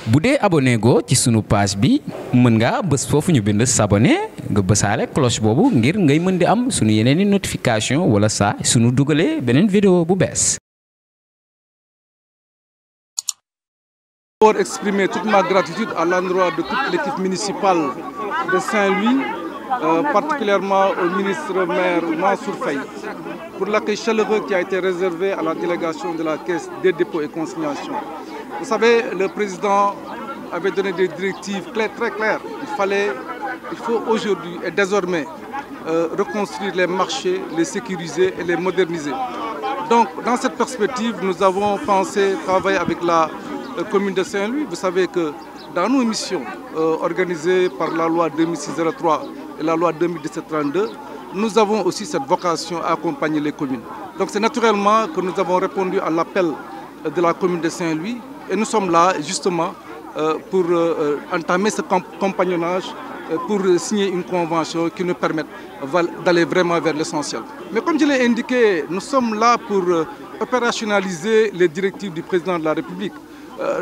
bu dee abonné go ci sunu page bi mën nga bës foofu ñu bind s'abonner nga bësaale cloche boobu ngir ngay mën di am sunu yeneeni notification wala saa sunu dugalee beneen vidéo bu bees. Pour exprimer toute ma gratitude à l'endroit de toute l'équipe municipale de Saint-Louis, particulièrement au ministre maire Mansour Faye, pour l'accueil chaleureux qui a été réservé à la délégation de la Caisse des dépôts et consignations. Vous savez, le président avait donné des directives très claires. Il faut aujourd'hui et désormais reconstruire les marchés, les sécuriser et les moderniser. Donc, dans cette perspective, nous avons pensé travailler avec la commune de Saint-Louis. Vous savez que dans nos missions organisées par la loi 2006-03 et la loi 2017-32, nous avons aussi cette vocation à accompagner les communes. Donc c'est naturellement que nous avons répondu à l'appel de la commune de Saint-Louis et nous sommes là justement pour entamer ce compagnonnage, pour signer une convention qui nous permette d'aller vraiment vers l'essentiel. Mais comme je l'ai indiqué, nous sommes là pour opérationnaliser les directives du président de la République.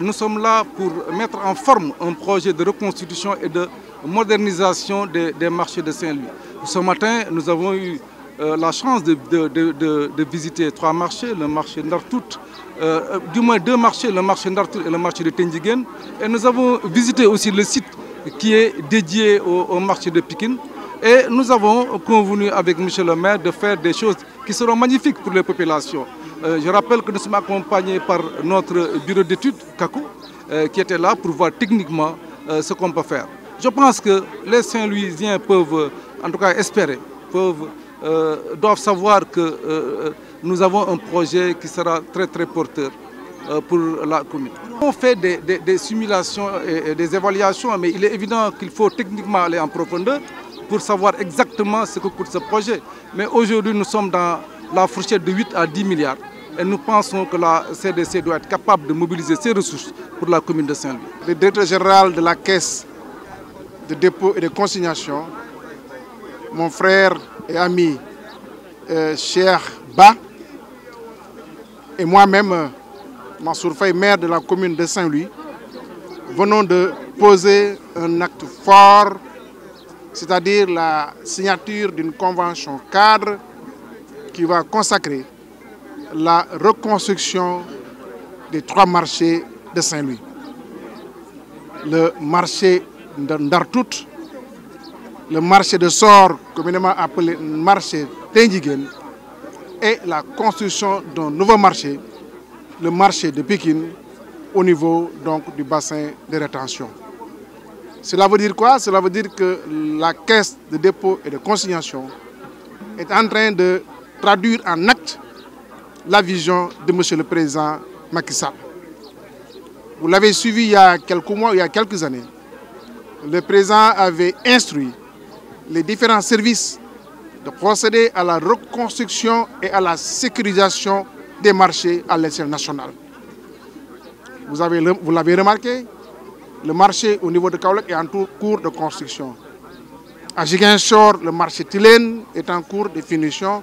Nous sommes là pour mettre en forme un projet de reconstitution et de modernisation des marchés de Saint-Louis. Ce matin, nous avons eu la chance de visiter 3 marchés, le marché Ndartout, du moins 2 marchés, le marché Ndartout et le marché de Tendjiguène. Et nous avons visité aussi le site qui est dédié au marché de Pikine. Et nous avons convenu avec M. le maire de faire des choses qui seront magnifiques pour les populations. Je rappelle que nous sommes accompagnés par notre bureau d'études, CACO, qui était là pour voir techniquement ce qu'on peut faire. Je pense que les Saint-Louisiens peuvent, en tout cas espérer, doivent savoir que nous avons un projet qui sera très porteur pour la commune. On fait des simulations et des évaluations, mais il est évident qu'il faut techniquement aller en profondeur pour savoir exactement ce que coûte ce projet. Mais aujourd'hui, nous sommes dans la fourchette de 8 à 10 milliards. Et nous pensons que la CDC doit être capable de mobiliser ses ressources pour la commune de Saint-Louis. Le directeur général de la Caisse de dépôt et de consignation, mon frère et ami Cheikh Ba, et moi-même, Mansour Faye, maire de la commune de Saint-Louis, venons de poser un acte fort, c'est-à-dire la signature d'une convention cadre qui va consacrer la reconstruction des 3 marchés de Saint-Louis. Le marché de Ndartout, le marché de Sor, communément appelé marché Tendjiguène, et la construction d'un nouveau marché, le marché de Pikine, au niveau donc du bassin de rétention. Cela veut dire quoi? Cela veut dire que la Caisse de dépôt et de consignation est en train de traduire en acte la vision de M. le Président Macky Sall. Vous l'avez suivi il y a quelques mois, il y a quelques années. Le Président avait instruit les différents services de procéder à la reconstruction et à la sécurisation des marchés à l'échelle nationale. Vous l'avez remarqué, le marché au niveau de Kaolack est en cours de construction. À Ziguinchor, le marché Tilène est en cours de finition.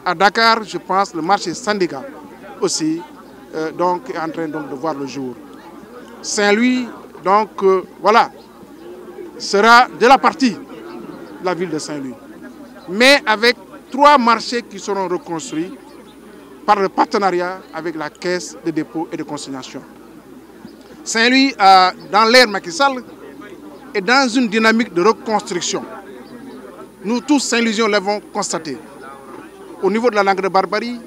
À Dakar, je pense, le marché syndicat aussi donc, est en train donc, de voir le jour. Saint-Louis, donc voilà, sera de la partie de la ville de Saint-Louis. Mais avec 3 marchés qui seront reconstruits par le partenariat avec la Caisse de dépôt et de consignation. Saint-Louis, dans l'ère Macky Sall, est dans une dynamique de reconstruction. Nous tous, Saint-Louisiens, l'avons constaté. Au niveau de la langue de Barbarie,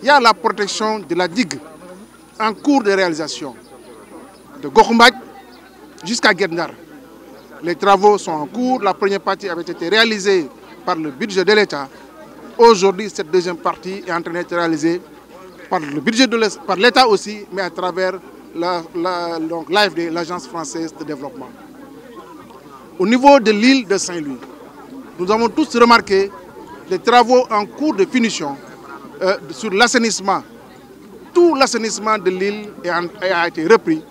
il y a la protection de la digue en cours de réalisation. De Gokhoumbadj jusqu'à Guet-Ndar. Les travaux sont en cours. La première partie avait été réalisée par le budget de l'État. Aujourd'hui, cette deuxième partie est en train d'être réalisée par le budget de l'État aussi, mais à travers l'AFD, l'Agence française de développement. Au niveau de l'île de Saint-Louis, nous avons tous remarqué des travaux en cours de finition sur l'assainissement. Tout l'assainissement de l'île a été repris.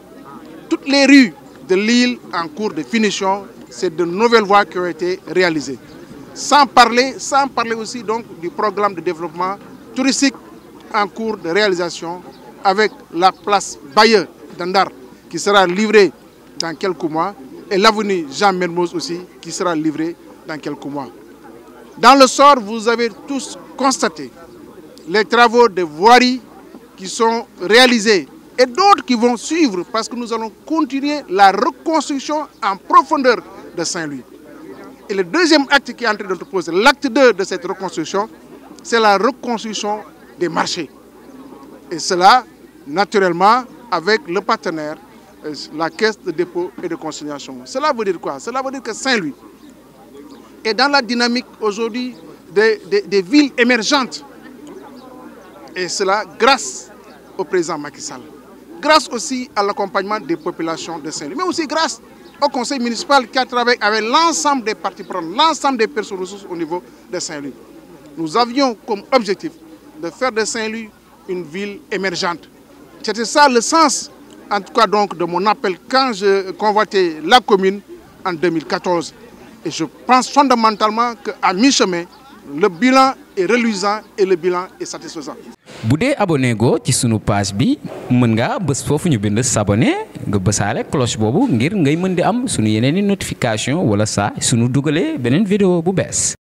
Toutes les rues de l'île en cours de finition, c'est de nouvelles voies qui ont été réalisées. Sans parler aussi donc du programme de développement touristique en cours de réalisation avec la place Baye d'Andar qui sera livré dans quelques mois, et l'avenue Jean Mermoz aussi, qui sera livré dans quelques mois. Dans le sort, vous avez tous constaté les travaux de voirie qui sont réalisés et d'autres qui vont suivre parce que nous allons continuer la reconstruction en profondeur de Saint-Louis. Et le deuxième acte qui est en train de se poser, l'acte 2 de cette reconstruction, c'est la reconstruction des marchés. Et cela, naturellement, avec le partenaire, la Caisse de dépôt et de consignation. Cela veut dire quoi? Cela veut dire que Saint-Louis est dans la dynamique aujourd'hui des villes émergentes. Et cela grâce au président Macky Sall. Grâce aussi à l'accompagnement des populations de Saint-Louis, mais aussi grâce au conseil municipal qui a travaillé avec l'ensemble des parties prenantes, l'ensemble des personnes ressources au niveau de Saint-Louis. Nous avions comme objectif de faire de Saint-Louis une ville émergente. C'était ça le sens, en tout cas donc, de mon appel quand je convoitais la commune en 2014. Et je pense fondamentalement qu'à mi-chemin, le bilan est reluisant et le bilan est satisfaisant. bu dee abonné go ci sunu page bi mën nga bës foofu ñu bind s'abonné nga bësaale cloche boobu ngir ngay mën di am sunu yeneeni notification wala saa sunu dugalee beneen vidéo bu bees